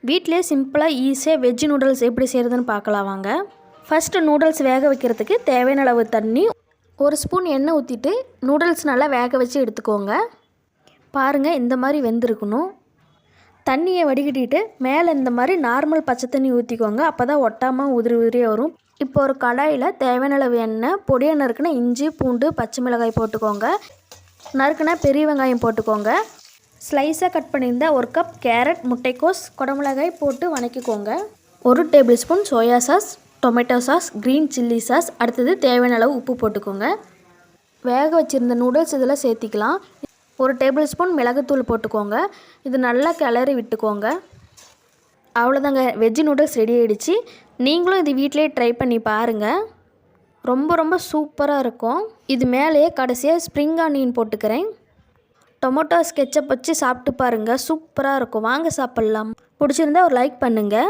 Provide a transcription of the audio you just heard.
வீட்டிலே சிம்பிளாக ஈஸியாக வெஜ் நூடுல்ஸ் எப்படி செய்கிறதுன்னு பார்க்கலாம் வாங்க. ஃபஸ்ட்டு நூடுல்ஸ் வேக வைக்கிறதுக்கு தேவையான அளவு தண்ணி, 1 ஸ்பூன் எண்ணெய் ஊற்றிட்டு நூடுல்ஸ் நல்லா வேக வச்சு எடுத்துக்கோங்க. பாருங்கள், இந்த மாதிரி வெந்திருக்கணும். தண்ணியை வடிகட்டிட்டு மேலே இந்த மாதிரி நார்மல் பச்சை தண்ணி ஊற்றிக்கோங்க. அப்போ தான் ஒட்டாமல் உதிரி உதிரியாக வரும். இப்போ ஒரு கடாயில் தேவையான அளவு எண்ணெய், பொடியாக நறுக்குன இஞ்சி பூண்டு பச்சை மிளகாய் போட்டுக்கோங்க. நறுக்குன பெரிய வெங்காயம் போட்டுக்கோங்க. ஸ்லைஸாக கட் பண்ணியிருந்த 1 கப் கேரட், முட்டைக்கோஸ், குடமிளகாய் போட்டு வதக்கிக்கோங்க. 1 table spoon soya sauce, tomato sauce, green chilli sauce, அடுத்தது தேவையான அளவு உப்பு போட்டுக்கோங்க. வேக வச்சுருந்த நூடுல்ஸ் இதில் சேர்த்திக்கலாம். 1 டேபிள் ஸ்பூன் மிளகுத்தூள் போட்டுக்கோங்க. இது நல்லா கிளறி விட்டுக்கோங்க. அவ்வளோதாங்க, வெஜ் நூடுல்ஸ் ரெடி ஆகிடுச்சு. நீங்களும் இது வீட்டிலே ட்ரை பண்ணி பாருங்கள். ரொம்ப சூப்பராக இருக்கும். இது மேலேயே கடைசியாக ஸ்ப்ரிங் ஆனியன் போட்டுக்கிறேன். டொமேட்டோ கெச்சப் வச்சு சாப்பிட்டு பாருங்கள், சூப்பராக இருக்கும். வாங்க சாப்பிட்லாம். பிடிச்சிருந்தா ஒரு லைக் பண்ணுங்கள்.